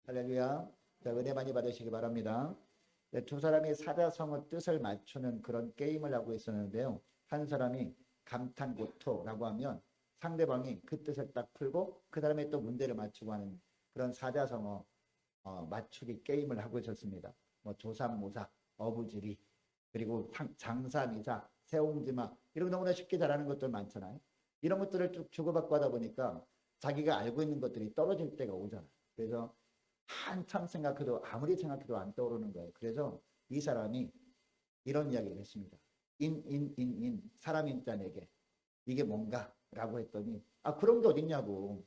할렐루야. 자, 은혜 많이 받으시기 바랍니다. 네, 두 사람이 사자성어 뜻을 맞추는 그런 게임을 하고 있었는데요. 한 사람이 감탄고토라고 하면 상대방이 그 뜻을 딱 풀고 그 다음에 또 문제를 맞추고 하는 그런 사자성어 맞추기 게임을 하고 있었습니다. 뭐 조삼모사, 어부지리, 그리고 장사미사, 세옹지마 이런 거 너무나 쉽게 잘하는 것들 많잖아요. 이런 것들을 쭉 주고받고 하다 보니까 자기가 알고 있는 것들이 떨어질 때가 오잖아요. 그래서 한참 생각해도 아무리 생각해도 안 떠오르는 거예요. 그래서 이 사람이 이런 이야기를 했습니다. 사람 인자에게 이게 뭔가? 라고 했더니 그런 게 어딨냐고.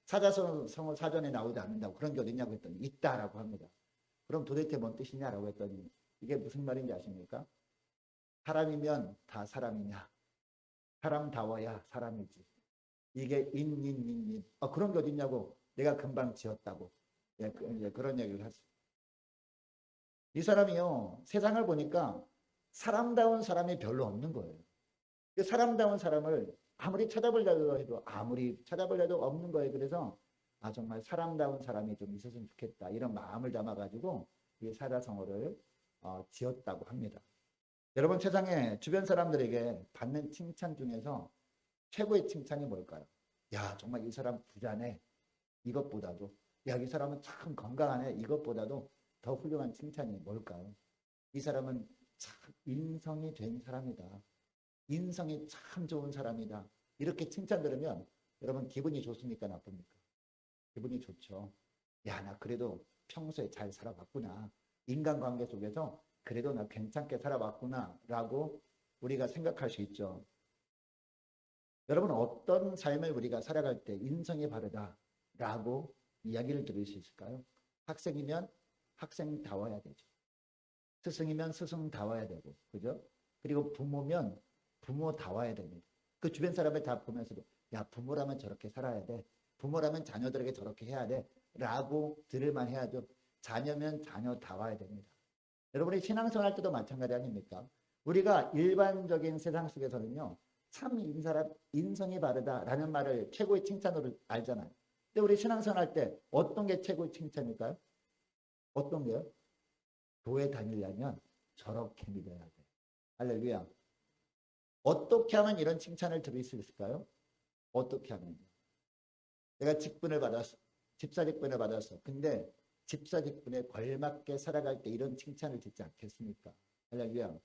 사자성어 사전에 나오지 않는다고 그런 게 어딨냐고 했더니 있다라고 합니다. 그럼 도대체 뭔 뜻이냐라고 했더니 이게 무슨 말인지 아십니까? 사람이면 다 사람이냐? 사람다워야 사람이지. 이게 그런 게 어딨냐고. 내가 금방 지었다고. 예, 그런 얘기를 했습니다. 이 사람이요, 세상을 보니까 사람다운 사람이 별로 없는 거예요. 그 사람다운 사람을 아무리 찾아보려고 해도 없는 거예요. 그래서 정말 사람다운 사람이 좀 있었으면 좋겠다. 이런 마음을 담아가지고 이 사자성어를 지었다고 합니다. 여러분, 세상에 주변 사람들에게 받는 칭찬 중에서 최고의 칭찬이 뭘까요? 야, 정말 이 사람 부자네. 이것보다도. 야, 이 사람은 참 건강하네. 이것보다도 더 훌륭한 칭찬이 뭘까요? 이 사람은 참 인성이 된 사람이다. 인성이 참 좋은 사람이다. 이렇게 칭찬 들으면 여러분 기분이 좋습니까? 나쁩니까? 기분이 좋죠. 야, 나 그래도 평소에 잘 살아봤구나. 인간관계 속에서 그래도 나 괜찮게 살아봤구나. 라고 우리가 생각할 수 있죠. 여러분, 어떤 삶을 우리가 살아갈 때 인성이 바르다라고 이야기를 들을 수 있을까요? 학생이면 학생다워야 되죠. 스승이면 스승다워야 되고, 그죠? 그리고 부모면 부모다워야 됩니다. 그 주변 사람을 다 보면서도, 야, 부모라면 저렇게 살아야 돼. 부모라면 자녀들에게 저렇게 해야 돼. 라고 들을만 해야죠. 자녀면 자녀다워야 됩니다. 여러분이 신앙생활 할 때도 마찬가지 아닙니까? 우리가 일반적인 세상 속에서는요, 참 인성이 바르다라는 말을 최고의 칭찬으로 알잖아요. 근데 우리 신앙생활 할 때 어떤 게 최고의 칭찬일까요? 어떤 게요? 교회 다니려면 저렇게 믿어야 돼. 할렐루야. 어떻게 하면 이런 칭찬을 들을 수 있을까요? 어떻게 하면? 내가 직분을 받았어. 집사 직분을 받았어. 근데 집사 직분에 걸맞게 살아갈 때 이런 칭찬을 듣지 않겠습니까? 할렐루야.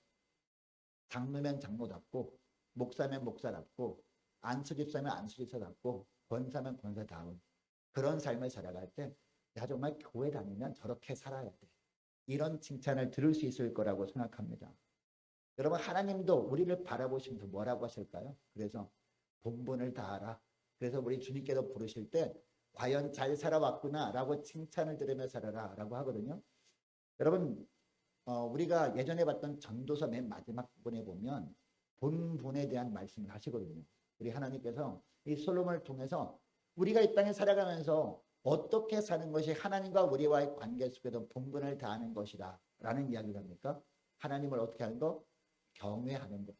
장로면 장로답고, 목사면 목사답고, 안수집사면 안수집사답고, 권사면 권사다운 그런 삶을 살아갈 때, 야, 정말 교회 다니면 저렇게 살아야 돼. 이런 칭찬을 들을 수 있을 거라고 생각합니다. 여러분, 하나님도 우리를 바라보시면서 뭐라고 하실까요? 그래서 본분을 다하라. 그래서 우리 주님께서 부르실 때 과연 잘 살아왔구나 라고 칭찬을 들으며 살아라 라고 하거든요. 여러분, 우리가 예전에 봤던 전도서 맨 마지막 부분에 보면 본분에 대한 말씀을 하시거든요. 우리 하나님께서 이 솔로몬을 통해서 우리가 이 땅에 살아가면서 어떻게 사는 것이 하나님과 우리와의 관계 속에서 본분을 다하는 것이다 라는 이야기를 합니까? 하나님을 어떻게 하는 거? 경외하는 것.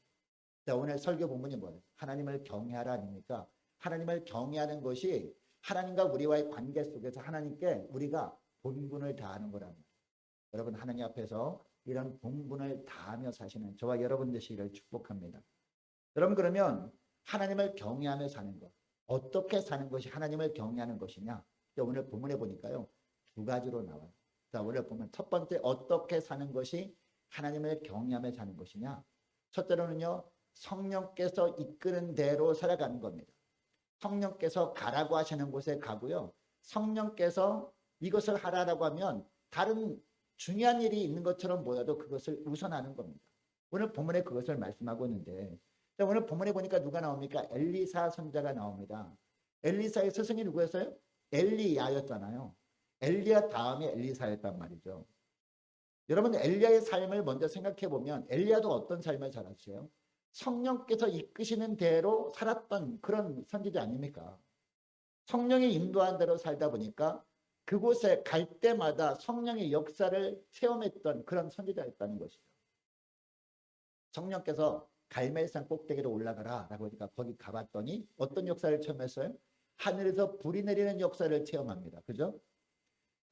자, 오늘 설교 본문이 뭐예요? 하나님을 경외하라 아닙니까? 하나님을 경외하는 것이 하나님과 우리와의 관계 속에서 하나님께 우리가 본분을 다하는 거랍니다. 여러분, 하나님 앞에서 이런 본분을 다하며 사시는 저와 여러분 되시기를 축복합니다. 여러분, 그러면 하나님을 경외하며 사는 것, 어떻게 사는 것이 하나님을 경외하는 것이냐? 오늘 본문에 보니까요, 두 가지로 나와요. 자, 오늘 보면 첫 번째, 어떻게 사는 것이 하나님을 경외하며 사는 것이냐? 첫째로는요, 성령께서 이끄는 대로 살아가는 겁니다. 성령께서 가라고 하시는 곳에 가고요, 성령께서 이것을 하라고 하면 다른 중요한 일이 있는 것처럼 보여도 그것을 우선하는 겁니다. 오늘 본문에 그것을 말씀하고 있는데, 오늘 본문에 보니까 누가 나옵니까? 엘리사 선자가 나옵니다. 엘리사의 스승이 누구였어요? 엘리야였잖아요. 엘리야 다음에 엘리사였단 말이죠. 여러분, 엘리야의 삶을 먼저 생각해 보면 엘리야도 어떤 삶을 살았어요? 성령께서 이끄시는 대로 살았던 그런 선지자 아닙니까? 성령이 인도한 대로 살다 보니까 그곳에 갈 때마다 성령의 역사를 체험했던 그런 선지자였다는 것이죠. 성령께서 갈멜산 꼭대기로 올라가라 라고 하니까 거기 가봤더니 어떤 역사를 체험했어요? 하늘에서 불이 내리는 역사를 체험합니다. 그죠?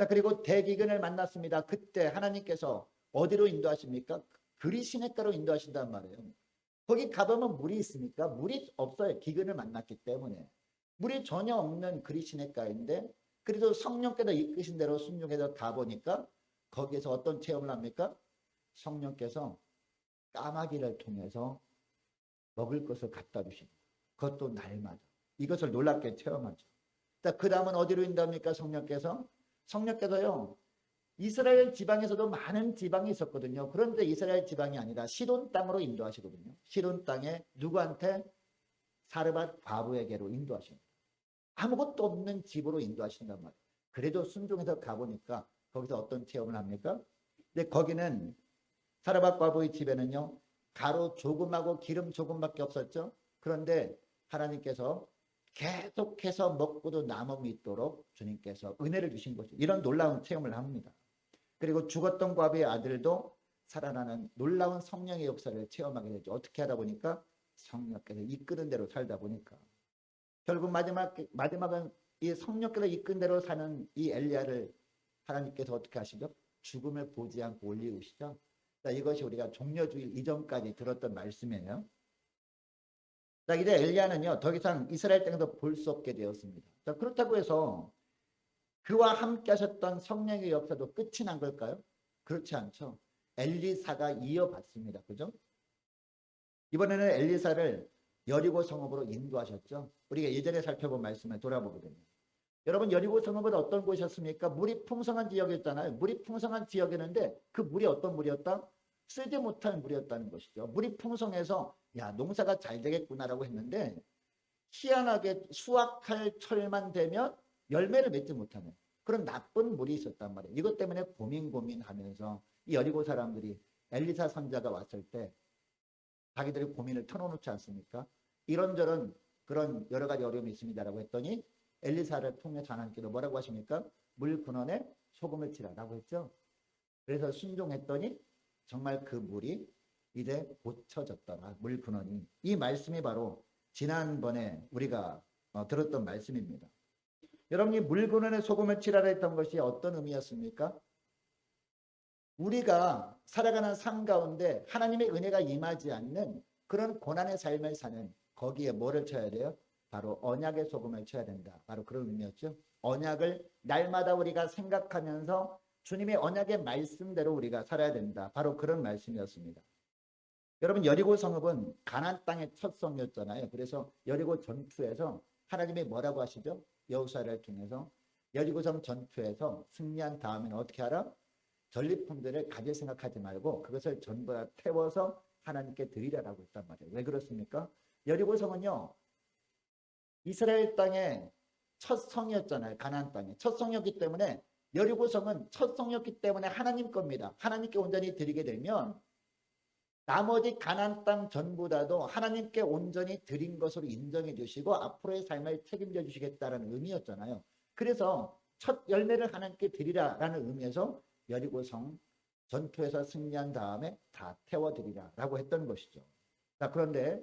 자, 그리고 대기근을 만났습니다. 그때 하나님께서 어디로 인도하십니까? 그리 시냇가로 인도하신단 말이에요. 거기 가보면 물이 있습니까? 물이 없어요. 기근을 만났기 때문에. 물이 전혀 없는 그리 시냇가인데 그래도 성령께서 이끄신 대로 순종해서 가보니까 거기에서 어떤 체험을 합니까? 성령께서 까마귀를 통해서 먹을 것을 갖다 주십니다. 그것도 날마다. 이것을 놀랍게 체험하죠. 자, 그 다음은 어디로 인도합니까? 성령께서요. 이스라엘 지방에서도 많은 지방이 있었거든요. 그런데 이스라엘 지방이 아니라 시돈 땅으로 인도하시거든요. 시돈 땅에 누구한테? 사르밧 과부에게로 인도하십니다. 아무것도 없는 집으로 인도하신단 말이에요. 그래도 순종해서 가보니까 거기서 어떤 체험을 합니까? 근데 거기는 사르밧 과부의 집에는요. 가루 조금하고 기름 조금밖에 없었죠. 그런데 하나님께서 계속해서 먹고도 남음이 있도록 주님께서 은혜를 주신 것이죠. 이런 놀라운 체험을 합니다. 그리고 죽었던 과부의 아들도 살아나는 놀라운 성령의 역사를 체험하게 되죠. 어떻게 하다 보니까 성령께서 이끄는 대로 살다 보니까 결국 마지막은 이 성령께서 이끈 대로 사는 이 엘리야를 하나님께서 어떻게 하시죠? 죽음을 보지 않고 올리우시죠. 자, 이것이 우리가 종려주일 이전까지 들었던 말씀이에요. 자, 이제 엘리야는요 더 이상 이스라엘 땅에서 볼 수 없게 되었습니다. 자, 그렇다고 해서 그와 함께 하셨던 성령의 역사도 끝이 난 걸까요? 그렇지 않죠. 엘리사가 이어받습니다. 그죠? 이번에는 엘리사를 여리고 성읍으로 인도하셨죠. 우리가 예전에 살펴본 말씀을 돌아보거든요. 여러분, 여리고 성읍은 어떤 곳이었습니까? 물이 풍성한 지역이었잖아요. 물이 풍성한 지역이었는데 그 물이 어떤 물이었다? 쓰지 못할 물이었다는 것이죠. 물이 풍성해서 야, 농사가 잘 되겠구나라고 했는데 희한하게 수확할 철만 되면 열매를 맺지 못하는 그런 나쁜 물이 있었단 말이에요. 이것 때문에 고민하면서 이 여리고 사람들이 엘리사 선자가 왔을 때 자기들의 고민을 털어놓지 않습니까? 이런저런 그런 여러 가지 어려움이 있습니다라고 했더니 엘리사를 통해서 하나님께서 뭐라고 하십니까? 물 근원에 소금을 치라라고 했죠. 그래서 순종했더니 정말 그 물이 이제 고쳐졌더라. 물 근원이. 이 말씀이 바로 지난번에 우리가 들었던 말씀입니다. 여러분이 물 근원에 소금을 치라라 했던 것이 어떤 의미였습니까? 우리가 살아가는 삶 가운데 하나님의 은혜가 임하지 않는 그런 고난의 삶을 사는 거기에 뭐를 쳐야 돼요? 바로 언약의 소금을 쳐야 된다. 바로 그런 의미였죠. 언약을 날마다 우리가 생각하면서 주님의 언약의 말씀대로 우리가 살아야 된다. 바로 그런 말씀이었습니다. 여러분, 여리고 성읍은 가나안 땅의 첫 성이었잖아요. 그래서 여리고 전투에서 하나님이 뭐라고 하시죠? 여호수아를 통해서 여리고성 전투에서 승리한 다음에는 어떻게 하라? 전리품들을 가질 생각하지 말고 그것을 전부 다 태워서 하나님께 드리라라고 했단 말이에요. 왜 그렇습니까? 여리고성은요 이스라엘 땅의 첫 성이었잖아요. 가나안 땅의 첫 성이었기 때문에 여리고성은 첫 성이었기 때문에 하나님 겁니다. 하나님께 온전히 드리게 되면 나머지 가나안 땅 전부 다도 하나님께 온전히 드린 것으로 인정해 주시고 앞으로의 삶을 책임져 주시겠다는 의미였잖아요. 그래서 첫 열매를 하나님께 드리라라는 의미에서 여리고성 전투에서 승리한 다음에 다 태워드리라 라고 했던 것이죠. 자, 그런데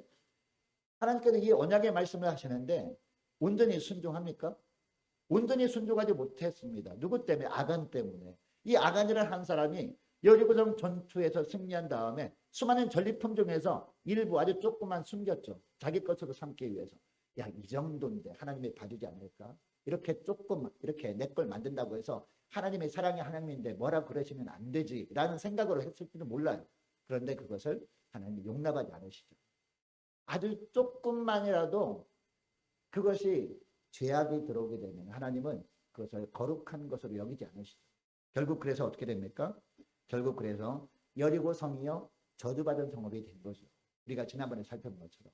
하나님께서 이 언약의 말씀을 하시는데 온전히 순종합니까? 온전히 순종하지 못했습니다. 누구 때문에? 아간 때문에. 이 아간이라는 한 사람이 여리고성 전투에서 승리한 다음에 수많은 전리품 중에서 일부 아주 조금만 숨겼죠. 자기 것으로 삼기 위해서. 야, 이 정도인데 하나님이 봐주지 않을까? 이렇게 조금 이렇게 내 걸 만든다고 해서 하나님의 사랑의 하나님인데 뭐라 그러시면 안 되지 라는 생각으로 했을지도 몰라요. 그런데 그것을 하나님이 용납하지 않으시죠. 아주 조금만이라도 그것이 죄악이 들어오게 되면 하나님은 그것을 거룩한 것으로 여기지 않으시죠. 결국 그래서 어떻게 됩니까? 결국 그래서 여리고 성이요 저주받은 성읍이 된 거죠. 우리가 지난번에 살펴본 것처럼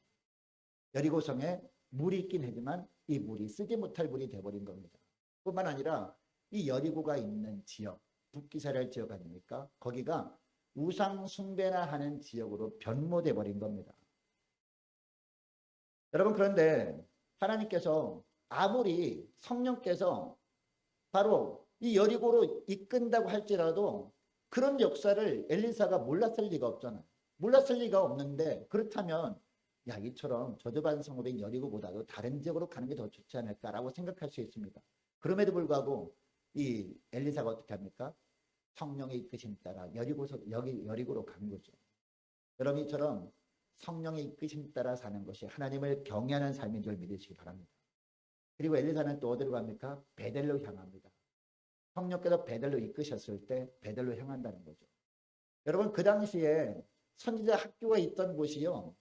여리고 성에 물이 있긴 하지만 이 물이 쓰지 못할 물이 돼버린 겁니다. 뿐만 아니라 이 여리고가 있는 지역, 북이스라엘 지역 아닙니까? 거기가 우상 숭배나 하는 지역으로 변모돼 버린 겁니다. 여러분, 그런데 하나님께서 아무리 성령께서 바로 이 여리고로 이끈다고 할지라도 그런 역사를 엘리사가 몰랐을 리가 없잖아요. 몰랐을 리가 없는데 그렇다면 야, 이처럼 저주받은 성읍인 여리고보다도 다른 지역으로 가는 게 더 좋지 않을까라고 생각할 수 있습니다. 그럼에도 불구하고 이 엘리사가 어떻게 합니까? 성령의 이끄심 따라 여리고로 간 거죠. 여러분처럼 성령의 이끄심 따라 사는 것이 하나님을 경외하는 삶인 줄 믿으시기 바랍니다. 그리고 엘리사는 또 어디로 갑니까? 베델로 향합니다. 성령께서 베델로 이끄셨을 때 베델로 향한다는 거죠. 여러분 그 당시에 선지자 학교가 있던 곳이요.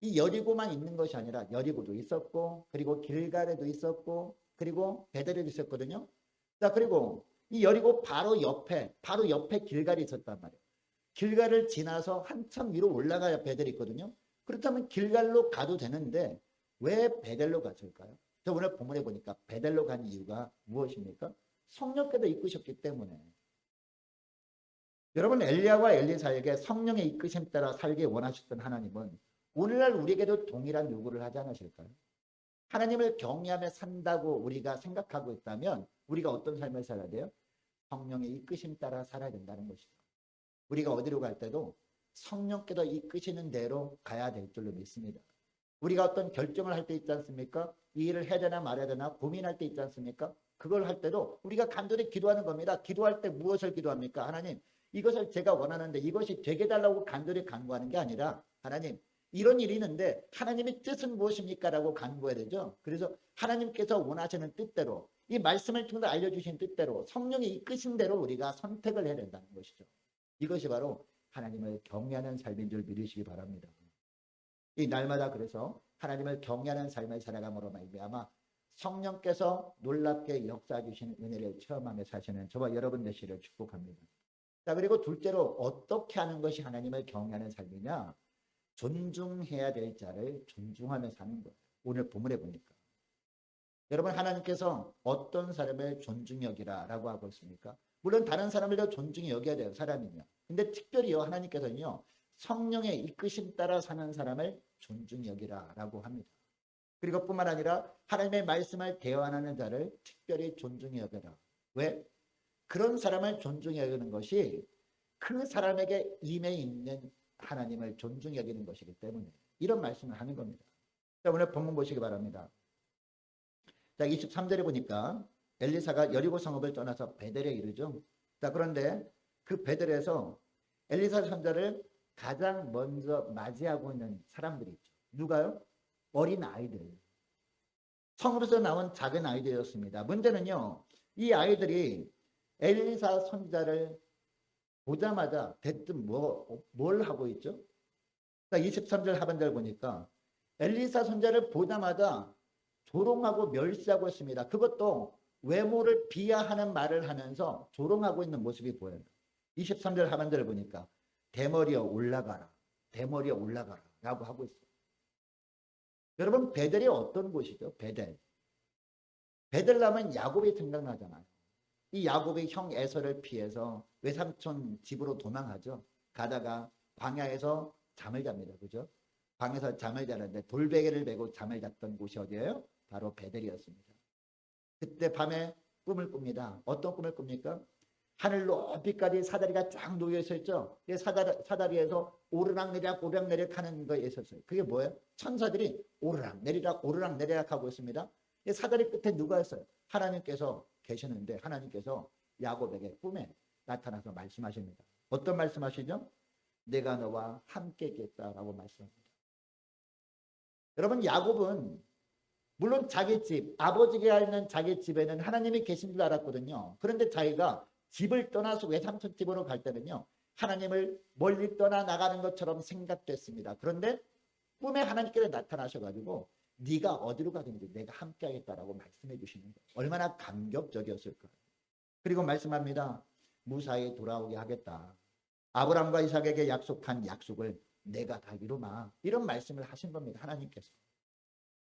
이 여리고만 있는 것이 아니라 여리고도 있었고 그리고 길갈에도 있었고 그리고 베델에도 있었거든요. 자 그리고 이 여리고 바로 옆에 길갈이 있었단 말이에요. 길갈을 지나서 한참 위로 올라가야 베델이 있거든요. 그렇다면 길갈로 가도 되는데 왜 베델로 갔을까요? 저 오늘 본문에 보니까 베델로 간 이유가 무엇입니까? 성령께서 이끄셨기 때문에. 여러분 엘리야와 엘리사에게 성령의 이끄심 따라 살기 원하셨던 하나님은 오늘날 우리에게도 동일한 요구를 하지 않으실까요? 하나님을 경외하며 산다고 우리가 생각하고 있다면 우리가 어떤 삶을 살아야 돼요? 성령의 이끄심 따라 살아야 된다는 것이죠. 우리가 어디로 갈 때도 성령께서 이끄시는 대로 가야 될 줄로 믿습니다. 우리가 어떤 결정을 할 때 있지 않습니까? 이 일을 해야 되나 말아야 되나 고민할 때 있지 않습니까? 그걸 할 때도 우리가 간절히 기도하는 겁니다. 기도할 때 무엇을 기도합니까? 하나님, 이것을 제가 원하는데 이것이 되게 달라고 간절히 간구하는 게 아니라 하나님, 이런 일이 있는데 하나님의 뜻은 무엇입니까? 라고 간구해야 되죠. 그래서 하나님께서 원하시는 뜻대로 이 말씀을 통해 알려주신 뜻대로 성령이 이끄신 대로 우리가 선택을 해야 된다는 것이죠. 이것이 바로 하나님을 경외하는 삶인 줄 믿으시기 바랍니다. 이 날마다 그래서 하나님을 경외하는 삶을 살아감으로 말미암아 성령께서 놀랍게 역사해 주시는 은혜를 체험하며 사시는 저와 여러분 되시기를 축복합니다. 자 그리고 둘째로 어떻게 하는 것이 하나님을 경외하는 삶이냐? 존중해야 될 자를 존중하며 사는 거예요. 오늘 본문에 보니까. 여러분 하나님께서 어떤 사람을 존중히 여기라라고 하고 있습니까? 물론 다른 사람들도 존중히 여겨야 돼요. 사람이면. 근데 특별히요 하나님께서는요. 성령의 이끄심 따라 사는 사람을 존중히 여기라라고 합니다. 그리고 뿐만 아니라 하나님의 말씀을 대언하는 자를 특별히 존중히 여겨라. 왜? 그런 사람을 존중히 여기는 것이 그 사람에게 임해 있는 하나님을 존중히 여기는 것이기 때문에 이런 말씀을 하는 겁니다. 자, 오늘 본문 보시기 바랍니다. 자, 23절에 보니까 엘리사가 여리고 성읍을 떠나서 베델에 이르죠. 자, 그런데 그 베델에서 엘리사 선자를 가장 먼저 맞이하고 있는 사람들이 있죠. 누가요? 어린 아이들. 성으로서 나온 작은 아이들이었습니다. 문제는요. 이 아이들이 엘리사 선자를 보자마자 대뜸 뭘 하고 있죠? 23절 하반절 보니까 엘리사 선자를 보자마자 조롱하고 멸시하고 있습니다. 그것도 외모를 비하하는 말을 하면서 조롱하고 있는 모습이 보여요. 23절 하반절을 보니까 대머리에 올라가라. 대머리에 올라가라. 라고 하고 있어요. 여러분 베델이 어떤 곳이죠? 베델. 베델 하면 야곱이 생각나잖아요. 이 야곱이 형 에서를 피해서 외삼촌 집으로 도망하죠. 가다가 광야에서 잠을 잡니다. 그죠? 광야에서 잠을 자는데 돌베개를 메고 잠을 잤던 곳이 어디예요? 바로 베델이었습니다. 그때 밤에 꿈을 꿉니다. 어떤 꿈을 꿉니까? 하늘 높이까지 사다리가 쫙 놓여 있었죠. 사다리에서 오르락내리락 오르락내리락 하는 거에 있었어요. 그게 뭐예요? 천사들이 오르락내리락 오르락내리락 하고 있습니다. 사다리 끝에 누가 있어요? 하나님께서 계시는데 하나님께서 야곱에게 꿈에 나타나서 말씀하십니다. 어떤 말씀하시죠? 내가 너와 함께 있겠다라고 말씀합니다. 여러분 야곱은 물론 자기 집, 아버지가 있는 자기 집에는 하나님이 계신 줄 알았거든요. 그런데 자기가 집을 떠나서 외삼촌 집으로 갈 때는요. 하나님을 멀리 떠나 나가는 것처럼 생각됐습니다. 그런데 꿈에 하나님께서 나타나셔가지고 네가 어디로 가든지 내가 함께 하겠다라고 말씀해 주시는 거예요. 얼마나 감격적이었을까요? 그리고 말씀합니다. 무사히 돌아오게 하겠다. 아브라함과 이삭에게 약속한 약속을 내가 다 이루마. 이런 말씀을 하신 겁니다. 하나님께서.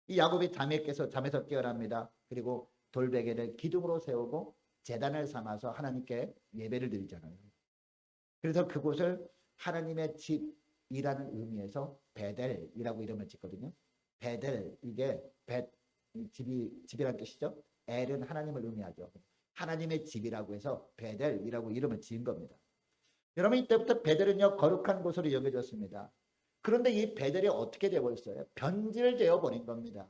이 야곱이 잠에서 깨어납니다. 그리고 돌베개를 기둥으로 세우고 제단을 삼아서 하나님께 예배를 드리잖아요. 그래서 그곳을 하나님의 집이라는 의미에서 베델이라고 이름을 짓거든요. 베델, 이게 집이라는 뜻이죠. 엘은 하나님을 의미하죠. 하나님의 집이라고 해서 베델이라고 이름을 지은 겁니다. 여러분 이때부터 베델은요 거룩한 곳으로 여겨졌습니다. 그런데 이 베델이 어떻게 되어버렸어요? 변질되어 버린 겁니다.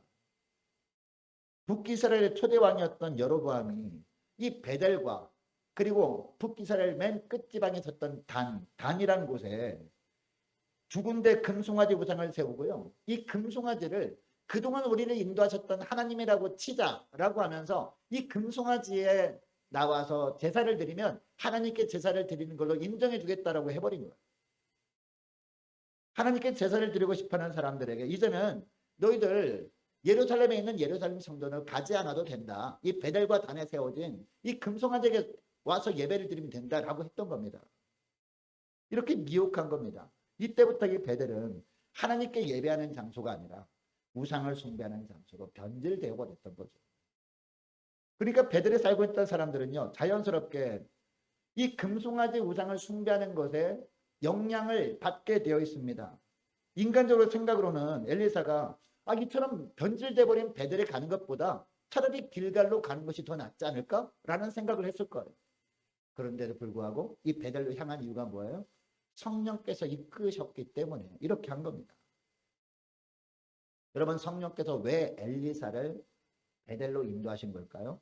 북이스라엘의 초대왕이었던 여로보암이 이 베델과 그리고 북이스라엘 맨 끝지방에 섰던 단이라는 곳에 두 군데 금송아지 우상을 세우고요. 이 금송아지를 그동안 우리를 인도하셨던 하나님이라고 치자라고 하면서 이 금송아지에 나와서 제사를 드리면 하나님께 제사를 드리는 걸로 인정해 주겠다라고 해버린 거예요. 하나님께 제사를 드리고 싶어하는 사람들에게 이제는 너희들 예루살렘에 있는 예루살렘 성전을 가지 않아도 된다. 이 베델과 단에 세워진 이 금송아지에게 와서 예배를 드리면 된다라고 했던 겁니다. 이렇게 미혹한 겁니다. 이때부터 이 베델은 하나님께 예배하는 장소가 아니라 우상을 숭배하는 장소로 변질되어 버렸던 거죠. 그러니까 베델에 살고 있던 사람들은요, 자연스럽게 이 금송아지 우상을 숭배하는 것에 영향을 받게 되어 있습니다. 인간적으로 생각으로는 엘리사가 이처럼 변질돼 버린 베델에 가는 것보다 차라리 길갈로 가는 것이 더 낫지 않을까라는 생각을 했을 거예요. 그런데도 불구하고 이 베델로 향한 이유가 뭐예요? 성령께서 이끄셨기 때문에 이렇게 한 겁니다. 여러분, 성령께서 왜 엘리사를 베델로 인도하신 걸까요?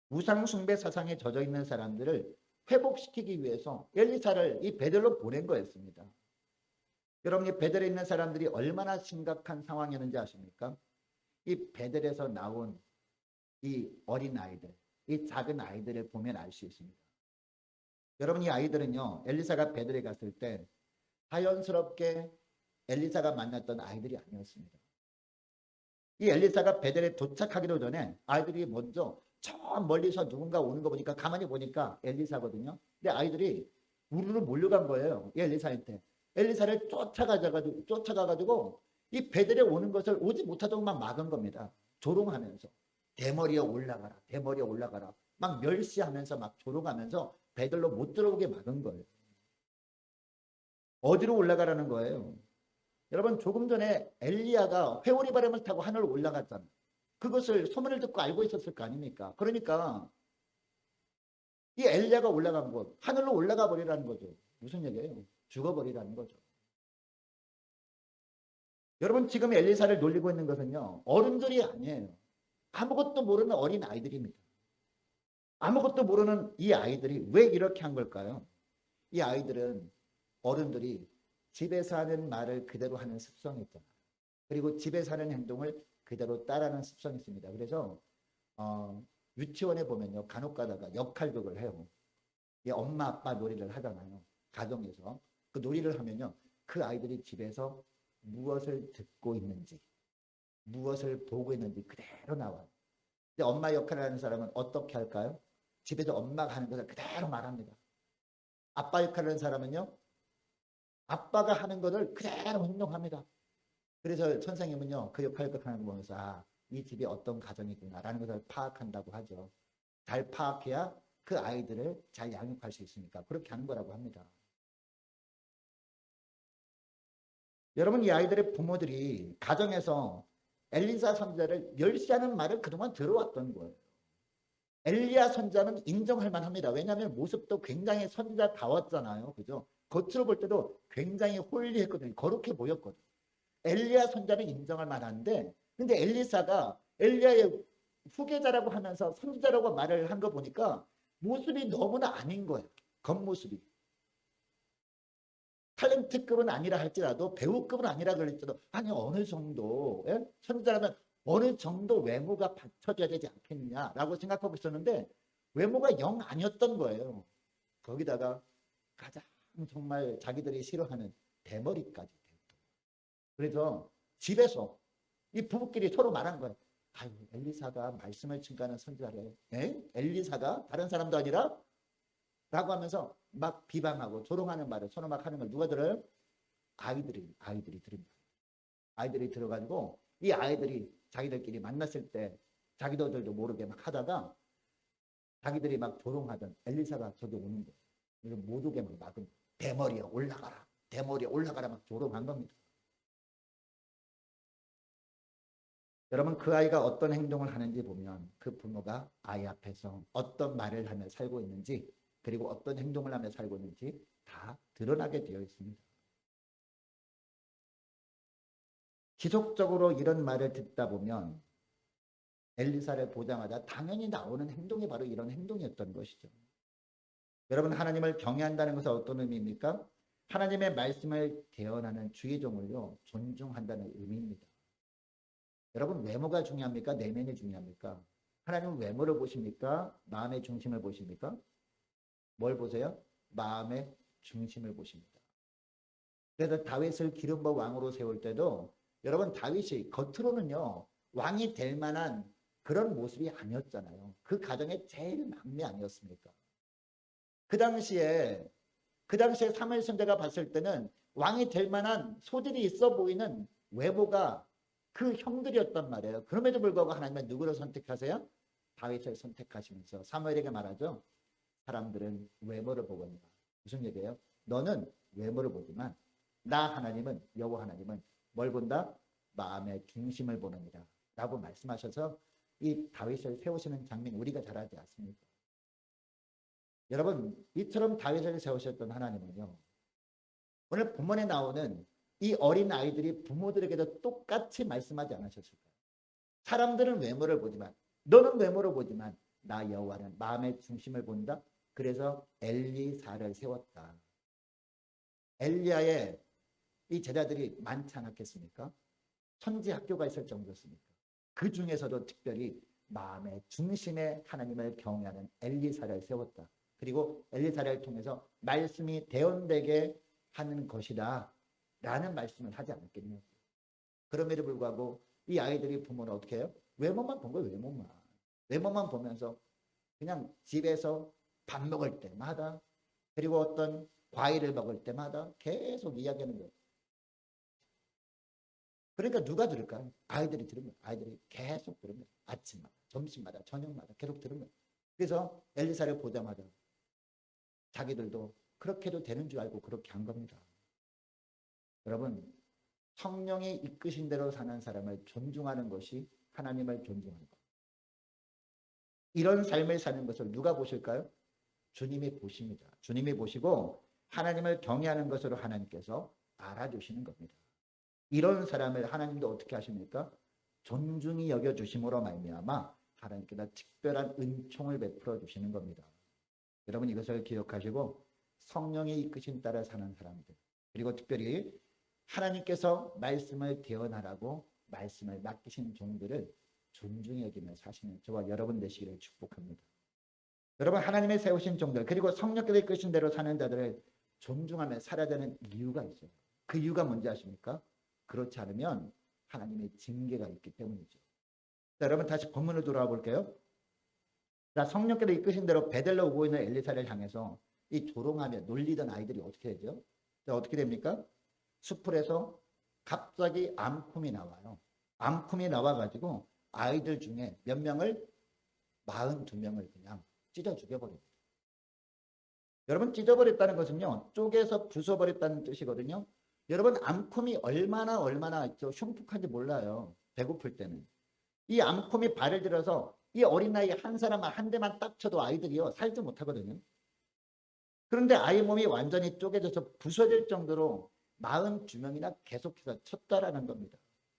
우상 숭배 사상에 젖어 있는 사람들을 회복시키기 위해서 엘리사를 이 베델로 보낸 거였습니다. 여러분, 이 베델에 있는 사람들이 얼마나 심각한 상황이었는지 아십니까? 이 베델에서 나온 이 어린 아이들, 이 작은 아이들을 보면 알 수 있습니다. 여러분, 이 아이들은요, 엘리사가 베델에 갔을 때 자연스럽게 엘리사가 만났던 아이들이 아니었습니다. 이 엘리사가 베델에 도착하기도 전에 아이들이 먼저 저 멀리서 누군가 오는 거 보니까 가만히 보니까 엘리사거든요. 근데 아이들이 우르르 몰려간 거예요. 이 엘리사한테. 엘리사를 쫓아가가지고 이 베델에 오는 것을 오지 못하도록 막 막은 겁니다. 조롱하면서. 대머리에 올라가라. 대머리에 올라가라. 막 멸시하면서 막 조롱하면서 베델로 못 들어오게 막은 거예요. 어디로 올라가라는 거예요? 여러분, 조금 전에 엘리야가 회오리 바람을 타고 하늘로 올라갔잖아요. 그것을 소문을 듣고 알고 있었을 거 아닙니까? 그러니까 이 엘리야가 올라간 곳, 하늘로 올라가 버리라는 거죠. 무슨 얘기예요? 죽어버리라는 거죠. 여러분, 지금 엘리사를 놀리고 있는 것은요, 어른들이 아니에요. 아무것도 모르는 어린 아이들입니다. 아무것도 모르는 이 아이들이 왜 이렇게 한 걸까요? 이 아이들은 어른들이 집에서 하는 말을 그대로 하는 습성이 있잖아요. 그리고 집에서 하는 행동을 그대로 따라하는 습성이 있습니다. 그래서 유치원에 보면요, 간혹 가다가 역할극을 해요. 이 엄마 아빠 놀이를 하잖아요. 가정에서. 그 놀이를 하면요, 그 아이들이 집에서 무엇을 듣고 있는지, 무엇을 보고 있는지 그대로 나와요. 근데 엄마 역할을 하는 사람은 어떻게 할까요? 집에서 엄마가 하는 것을 그대로 말합니다. 아빠 역할을 하는 사람은요, 아빠가 하는 것을 그대로 행동합니다. 그래서 선생님은요, 그 역할을 하는 거 보면서 이 집이 어떤 가정이구나라는 것을 파악한다고 하죠. 잘 파악해야 그 아이들을 잘 양육할 수 있으니까 그렇게 하는 거라고 합니다. 여러분, 이 아이들의 부모들이 가정에서 엘리사 선지자를 멸시하는 말을 그동안 들어왔던 거예요. 엘리야 선지자는 인정할 만합니다. 왜냐하면 모습도 굉장히 선지자다웠잖아요. 그죠? 겉으로 볼 때도 굉장히 홀리했거든요. 거룩해 보였거든요. 엘리야 선지자는 인정할 만한데, 근데 엘리사가 엘리야의 후계자라고 하면서 선지자라고 말을 한 거 보니까 모습이 너무나 아닌 거예요. 겉모습이. 탤런트급은 아니라 할지라도, 배우급은 아니라 그럴지라도, 아니 어느 정도 선지자라면 어느 정도 외모가 받쳐줘야 되지 않겠느냐라고 생각하고 있었는데 외모가 영 아니었던 거예요. 거기다가 가장 정말 자기들이 싫어하는 대머리까지. 그래서 집에서 이 부부끼리 서로 말한 거예요. 아유, 엘리사가 말씀을 증가하는 선지자래. 엘리사가 다른 사람도 아니라? 라고 하면서 막 비방하고 조롱하는 말을 서로 막 하는 걸 누가 들어요? 아이들이 들습니다. 아이들이 들어가지고 이 아이들이 자기들끼리 만났을 때 자기들도 모르게 막 하다가 자기들이 막 조롱하던 엘리사가 저기 오는 거예요. 그래서 못 오게 막 막은 거예요. 대머리에 올라가라. 대머리에 올라가라 막 조롱한 겁니다. 여러분, 그 아이가 어떤 행동을 하는지 보면 그 부모가 아이 앞에서 어떤 말을 하며 살고 있는지, 그리고 어떤 행동을 하며 살고 있는지 다 드러나게 되어 있습니다. 지속적으로 이런 말을 듣다 보면 엘리사를 보자마자 당연히 나오는 행동이 바로 이런 행동이었던 것이죠. 여러분, 하나님을 경외한다는 것은 어떤 의미입니까? 하나님의 말씀을 대언하는 주의 종을요 존중한다는 의미입니다. 여러분, 외모가 중요합니까? 내면이 중요합니까? 하나님은 외모를 보십니까? 마음의 중심을 보십니까? 뭘 보세요? 마음의 중심을 보십니다. 그래서 다윗을 기름 부어 왕으로 세울 때도 여러분, 다윗이 겉으로는요 왕이 될 만한 그런 모습이 아니었잖아요. 그 가정의 제일 막내 아니었습니까? 그 당시에 사무엘 선지자가 봤을 때는 왕이 될 만한 소질이 있어 보이는 외모가 그 형들이었단 말이에요. 그럼에도 불구하고 하나님은 누구를 선택하세요? 다윗을 선택하시면서 사무엘에게 말하죠. 사람들은 외모를 보거니와. 무슨 얘기예요? 너는 외모를 보지만 나 하나님은, 여호와 하나님은 뭘 본다? 마음의 중심을 보느니라 라고 말씀하셔서 이 다윗을 세우시는 장면 우리가 잘 알지 않습니까? 여러분, 이처럼 다윗을 세우셨던 하나님은요 오늘 본문에 나오는 이 어린 아이들이 부모들에게도 똑같이 말씀하지 않으셨을까요? 사람들은 외모를 보지만, 너는 외모를 보지만 나 여호와는 마음의 중심을 본다. 그래서 엘리사를 세웠다. 엘리야의 이 제자들이 많지 않았겠습니까? 천지 학교가 있을 정도였습니까? 그 중에서도 특별히 마음의 중심에 하나님을 경외하는 엘리사를 세웠다. 그리고 엘리사를 통해서 말씀이 대언되게 하는 것이다 라는 말씀을 하지 않았겠냐고요. 그럼에도 불구하고 이 아이들이 부모는 어떻게 해요? 외모만 본 거예요. 외모만 보면서 그냥 집에서 밥 먹을 때마다, 그리고 어떤 과일을 먹을 때마다 계속 이야기하는 거예요. 그러니까 누가 들을까요? 아이들이 들으면, 아이들이 계속 들으면, 아침마다, 점심마다, 저녁마다 계속 들으면. 그래서 엘리사를 보자마자 자기들도 그렇게도 되는 줄 알고 그렇게 한 겁니다. 여러분, 성령이 이끄신 대로 사는 사람을 존중하는 것이 하나님을 존중하는 것. 이런 삶을 사는 것을 누가 보실까요? 주님이 보십니다. 주님이 보시고 하나님을 경외하는 것으로 하나님께서 알아주시는 겁니다. 이런 사람을 하나님도 어떻게 하십니까? 존중히 여겨주심으로 말미암아 하나님께서 특별한 은총을 베풀어 주시는 겁니다. 여러분, 이것을 기억하시고 성령의 이끄신 따라 사는 사람들, 그리고 특별히 하나님께서 말씀을 대언하라고 말씀을 맡기신 종들을 존중히 여기며 사시는 저와 여러분 되시기를 축복합니다. 여러분, 하나님의 세우신 종들, 그리고 성령께서 이끄신 대로 사는 자들을 존중하며 살아야 되는 이유가 있어요. 그 이유가 뭔지 아십니까? 그렇지 않으면 하나님의 징계가 있기 때문이죠. 자, 여러분, 다시 본문으로 돌아와 볼게요. 자, 성령께서 이끄신 대로 베델로 오고 있는 엘리사를 향해서 이 조롱하며 놀리던 아이들이 어떻게 되죠? 자, 어떻게 됩니까? 수풀에서 갑자기 암콤이 나와요. 암콤이 나와가지고 아이들 중에 몇 명을, 42명을 그냥 찢어 죽여버립니다. 여러분, 찢어버렸다는 것은요, 쪼개서 부숴버렸다는 뜻이거든요. 여러분, 암콤이 얼마나 흉폭한지 몰라요. 배고플 때는. 이 암콤이 발을 들어서 이 어린아이 한 사람 한 대만 딱 쳐도 아이들이요 살지 못하거든요. 그런데 아이 몸이 완전히 쪼개져서 부서질 정도로 42명이나 계속해서 쳤다라는 겁니다.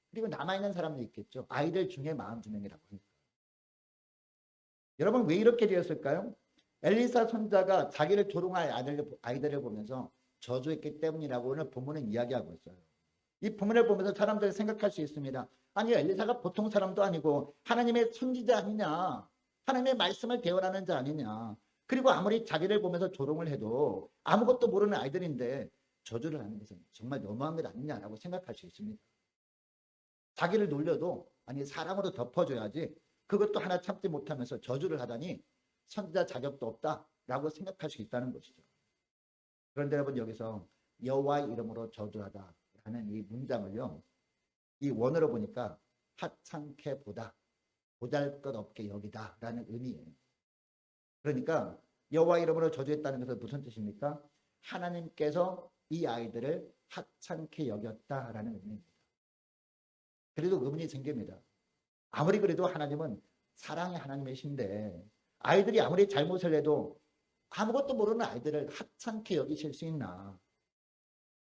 그리고 남아있는 사람도 있겠죠. 아이들 중에 42명이라고 하니까. 여러분, 왜 이렇게 되었을까요? 엘리사 손자가 자기를 조롱할 아이들을 보면서 저주했기 때문이라고 오늘 본문은 이야기하고 있어요. 이 본문을 보면서 사람들이 생각할 수 있습니다. 아니, 엘리사가 보통 사람도 아니고 하나님의 선지자 아니냐, 하나님의 말씀을 대언하는 자 아니냐, 그리고 아무리 자기를 보면서 조롱을 해도 아무것도 모르는 아이들인데 저주를 하는 것은 정말 너무한 것 아니냐라고 생각할 수 있습니다. 자기를 놀려도 아니 사랑으로 덮어줘야지 그것도 하나 참지 못하면서 저주를 하다니 선지자 자격도 없다라고 생각할 수 있다는 것이죠. 그런데 여러분, 여기서 여호와의 이름으로 저주하다라는 이 문장을요, 이 원어로 보니까 하찮게 보다, 보잘것없게 여기다라는 의미예요. 그러니까 여호와의 이름으로 저주했다는 것은 무슨 뜻입니까? 하나님께서 이 아이들을 하찮게 여겼다라는 의미입니다. 그래도 의문이 생깁니다. 아무리 그래도 하나님은 사랑의 하나님이신데 아이들이 아무리 잘못을 해도 아무것도 모르는 아이들을 하찮게 여기실 수 있나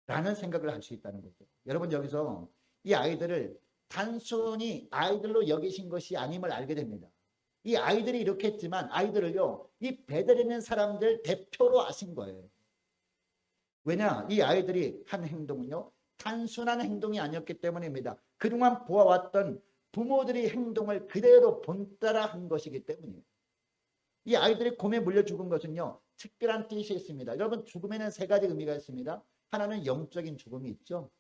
라는 생각을 할 수 있다는 거죠. 여러분, 여기서 이 아이들을 단순히 아이들로 여기신 것이 아님을 알게 됩니다. 이 아이들이 이렇게 했지만 아이들을요, 이 베델에 있는 사람들 대표로 아신 거예요. 왜냐? 이 아이들이 한 행동은요, 단순한 행동이 아니었기 때문입니다. 그동안 보아왔던 부모들의 행동을 그대로 본따라 한 것이기 때문이에요. 이 아이들이 곰에 물려 죽은 것은요, 특별한 뜻이 있습니다. 여러분, 죽음에는 세 가지 의미가 있습니다. 하나는 영적인 죽음이 있죠.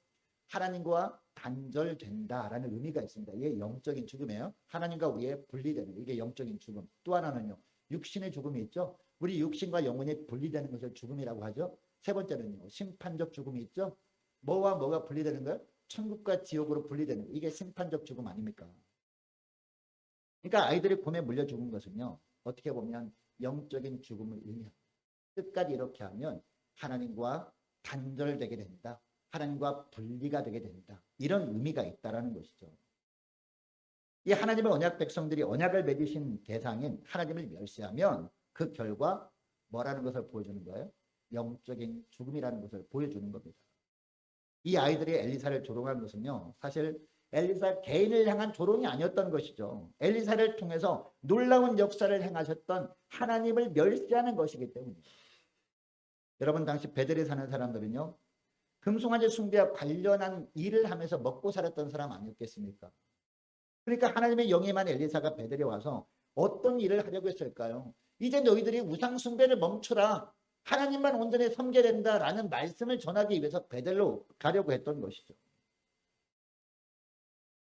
하나님과 단절된다라는 의미가 있습니다. 이게 영적인 죽음이에요. 하나님과 우리의 분리되는 거. 이게 영적인 죽음. 또 하나는요, 육신의 죽음이 있죠. 우리 육신과 영혼이 분리되는 것을 죽음이라고 하죠. 세 번째는요, 심판적 죽음이 있죠. 뭐와 뭐가 분리되는 거예요? 천국과 지옥으로 분리되는 거. 이게 심판적 죽음 아닙니까? 그러니까 아이들이 곰에 물려 죽은 것은요, 어떻게 보면 영적인 죽음을 의미합니다. 끝까지 이렇게 하면 하나님과 단절되게 된다. 하나님과 분리가 되게 된다. 이런 의미가 있다는 것이죠. 이 하나님의 언약 백성들이 언약을 맺으신 대상인 하나님을 멸시하면 그 결과 뭐라는 것을 보여주는 거예요? 영적인 죽음이라는 것을 보여주는 겁니다. 이 아이들이 엘리사를 조롱한 것은요, 사실 엘리사 개인을 향한 조롱이 아니었던 것이죠. 엘리사를 통해서 놀라운 역사를 행하셨던 하나님을 멸시하는 것이기 때문입니다. 여러분, 당시 베델에 사는 사람들은요, 금송아지 숭배와 관련한 일을 하면서 먹고 살았던 사람 아니었겠습니까? 그러니까 하나님의 영임한 엘리사가 베델에 와서 어떤 일을 하려고 했을까요? 이제 너희들이 우상 숭배를 멈춰라. 하나님만 온전히 섬겨야 된다라는 말씀을 전하기 위해서 베델로 가려고 했던 것이죠.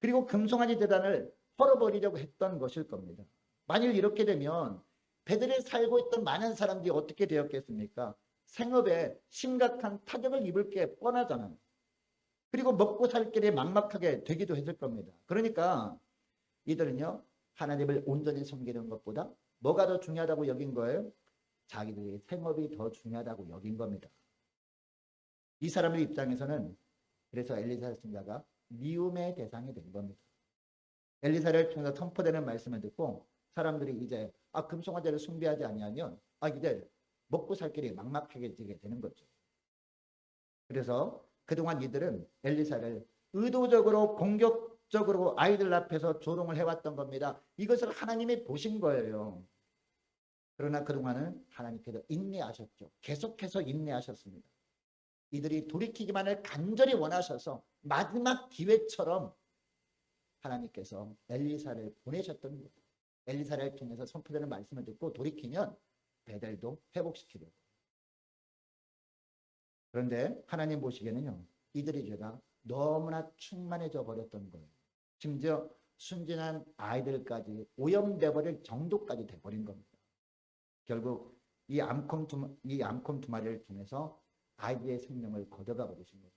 그리고 금송아지 제단을 헐어버리려고 했던 것일 겁니다. 만일 이렇게 되면 베델에 살고 있던 많은 사람들이 어떻게 되었겠습니까? 생업에 심각한 타격을 입을 게 뻔하잖아요. 그리고 먹고 살 길이 막막하게 되기도 했을 겁니다. 그러니까 이들은요, 하나님을 온전히 섬기는 것보다 뭐가 더 중요하다고 여긴 거예요? 자기들의 생업이 더 중요하다고 여긴 겁니다. 이 사람의 입장에서는 그래서 엘리사 선지자가 미움의 대상이 된 겁니다. 엘리사를 통해서 선포되는 말씀을 듣고 사람들이 이제 금송아지를 숭배하지 아니하면 이제 먹고 살 길이 막막하게 되는 거죠. 그래서 그동안 이들은 엘리사를 의도적으로 공격적으로 아이들 앞에서 조롱을 해왔던 겁니다. 이것을 하나님이 보신 거예요. 그러나 그동안은 하나님께서 인내하셨죠. 계속해서 인내하셨습니다. 이들이 돌이키기만을 간절히 원하셔서 마지막 기회처럼 하나님께서 엘리사를 보내셨던 거예요. 엘리사를 통해서 선포되는 말씀을 듣고 돌이키면 베델도 회복시키려고. 그런데 하나님 보시기에는요, 이들의 죄가 너무나 충만해져 버렸던 거예요. 심지어 순진한 아이들까지 오염돼 버릴 정도까지 돼버린 겁니다. 결국 이 암콤 두 마리를 통해서 아이들의 생명을 거둬가 버리신 겁니다.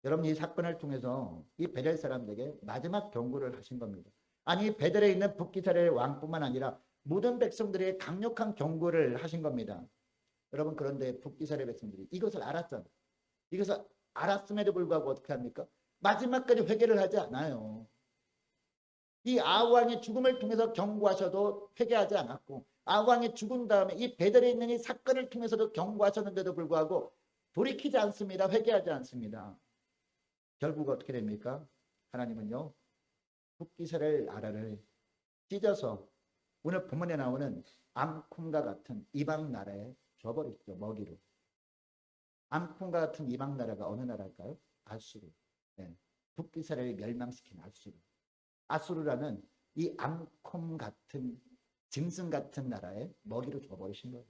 여러분, 이 사건을 통해서 이 베델 사람들에게 마지막 경고를 하신 겁니다. 아니, 베델에 있는 북이스라엘 왕뿐만 아니라 모든 백성들에게 강력한 경고를 하신 겁니다. 여러분, 그런데 북이스라엘 백성들이 이것을 알았잖아요. 이것을 알았음에도 불구하고 어떻게 합니까? 마지막까지 회개를 하지 않아요. 이 아왕의 죽음을 통해서 경고하셔도 회개하지 않았고, 아왕이 죽은 다음에 이 베델에 있는 이 사건을 통해서도 경고하셨는데도 불구하고 돌이키지 않습니다. 회개하지 않습니다. 결국 어떻게 됩니까? 하나님은요, 북이스라엘 나라를 찢어서 오늘 본문에 나오는 암콩과 같은 이방 나라에 줘버리죠. 먹이로. 암콩과 같은 이방 나라가 어느 나라일까요? 아수르. 네. 북이스라엘을 멸망시킨 아수르. 아수르라는 이 암콩 같은 짐승 같은 나라에 먹이로 줘버리신 거예요.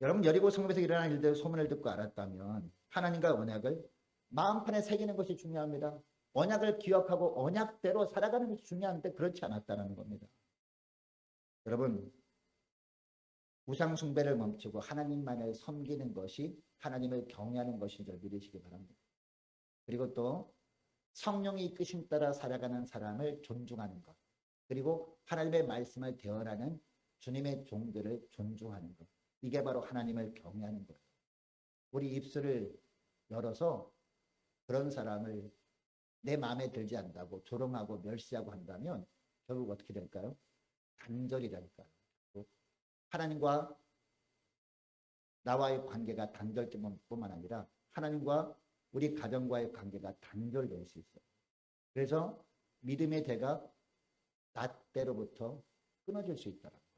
여러분, 여리고 성읍에서 일어난 일들 소문을 듣고 알았다면 하나님과 언약을 마음판에 새기는 것이 중요합니다. 언약을 기억하고 언약대로 살아가는 것이 중요한데 그렇지 않았다는 겁니다. 여러분, 우상 숭배를 멈추고 하나님만을 섬기는 것이 하나님을 경외하는 것인 줄 믿으시기 바랍니다. 그리고 또 성령이 이끄심 따라 살아가는 사람을 존중하는 것, 그리고 하나님의 말씀을 대언하는 주님의 종들을 존중하는 것, 이게 바로 하나님을 경외하는 거예요. 우리 입술을 열어서 그런 사람을 내 마음에 들지 않는다고 조롱하고 멸시하고 한다면 결국 어떻게 될까요? 단절이라니까요. 하나님과 나와의 관계가 단절뿐만 아니라 하나님과 우리 가정과의 관계가 단절될 수 있어요. 그래서 믿음의 대가 나 때로부터 끊어질 수 있다라는 거예요.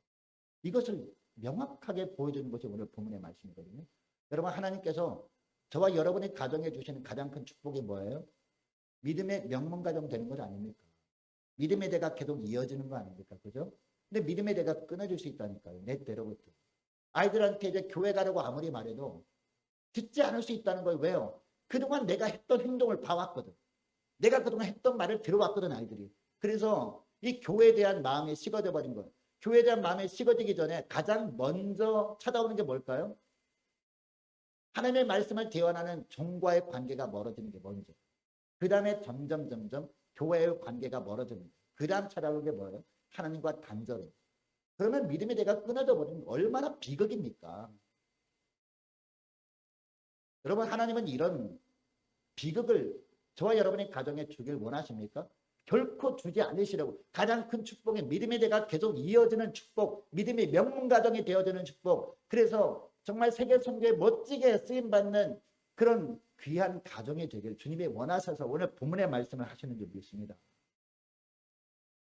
이것을 명확하게 보여주는 것이 오늘 본문의 말씀이거든요. 여러분, 하나님께서 저와 여러분의 가정에 주시는 가장 큰 축복이 뭐예요? 믿음의 명문가정 되는 것 아닙니까? 믿음의 대가 계속 이어지는 거 아닙니까? 그죠? 근데 믿음의 대가 끊어질 수 있다니까요. 내 때로부터. 아이들한테 이제 교회 가라고 아무리 말해도 듣지 않을 수 있다는 거예요. 왜요? 그동안 내가 했던 행동을 봐왔거든. 내가 그동안 했던 말을 들어왔거든, 아이들이. 그래서 이 교회에 대한 마음이 식어져 버린 거예요. 교회에 대한 마음이 식어지기 전에 가장 먼저 찾아오는 게 뭘까요? 하나님의 말씀을 대원하는 종과의 관계가 멀어지는 게 먼저. 그 다음에 점점 교회의 관계가 멀어지는 거예요. 그 다음 찾아오는 게 뭐예요? 하나님과 단절을. 그러면 믿음의 대가 끊어져 버리면 얼마나 비극입니까? 여러분, 하나님은 이런 비극을 저와 여러분의 가정에 주길 원하십니까? 결코 주지 않으시려고. 가장 큰 축복은 믿음의 대가 계속 이어지는 축복, 믿음의 명문 가정이 되어지는 축복. 그래서 정말 세계 선교에 멋지게 쓰임받는 그런 귀한 가정이 되길 주님이 원하셔서 오늘 본문의 말씀을 하시는 줄 믿습니다.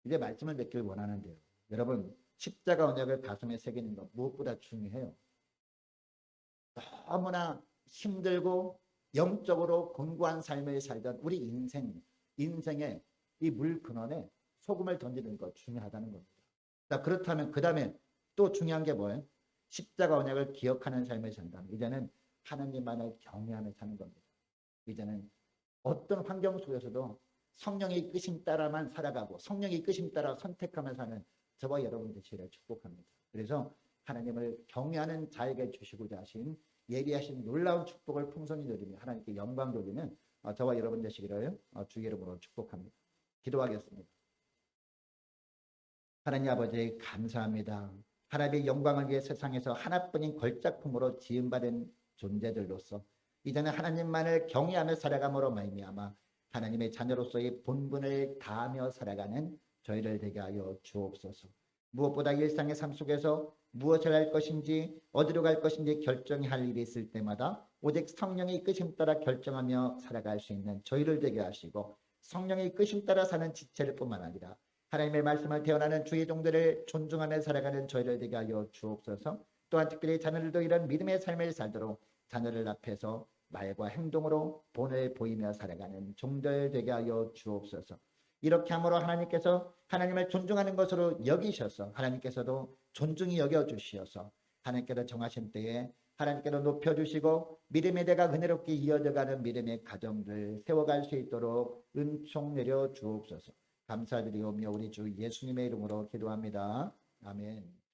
이제 말씀을 맺길 원하는데요. 여러분, 십자가 언약을 가슴에 새기는 것 무엇보다 중요해요. 너무나 힘들고 영적으로 공고한 삶을 살던 우리 인생의 이 물 근원에 소금을 던지는 것 중요하다는 겁니다. 자, 그렇다면 그 다음에 또 중요한 게 뭐예요? 십자가 언약을 기억하는 삶을 산다면 이제는 하나님만을 경외하며 사는 겁니다. 이제는 어떤 환경 속에서도 성령의 이끄심 따라만 살아가고 성령의 이끄심 따라 선택하며 사는 저와 여러분 되시기를 축복합니다. 그래서 하나님을 경외하는 자에게 주시고자 하신 예비하신 놀라운 축복을 풍성히 누리며 하나님께 영광 돌리는 저와 여러분 되시기를 주의 이름으로 축복합니다. 기도하겠습니다. 하나님 아버지 감사합니다. 하나님의 영광을 위해 세상에서 하나뿐인 걸작품으로 지음받은 존재들로서 이제는 하나님만을 경외하며 살아감으로 말미암아 하나님의 자녀로서의 본분을 다하며 살아가는 저희를 되게 하여 주옵소서. 무엇보다 일상의 삶 속에서 무엇을 할 것인지 어디로 갈 것인지 결정해야 할 일이 있을 때마다 오직 성령의 이끄심 따라 결정하며 살아갈 수 있는 저희를 되게 하시고 성령의 이끄심 따라 사는 지체를 뿐만 아니라 하나님의 말씀을 대언하는 주의 종들을 존중하며 살아가는 저희를 되게 하여 주옵소서. 또한 특별히 자녀들도 이런 믿음의 삶을 살도록 자녀를 앞에서 말과 행동으로 본을 보이며 살아가는 종들 되게 하여 주옵소서. 이렇게 함으로 하나님께서 하나님을 존중하는 것으로 여기셔서 하나님께서도 존중히 여겨주시어서 하나님께서 정하신 때에 하나님께로 높여주시고 믿음의 대가 은혜롭게 이어져가는 믿음의 가정들 세워갈 수 있도록 은총 내려 주옵소서. 감사드리오며 우리 주 예수님의 이름으로 기도합니다. 아멘.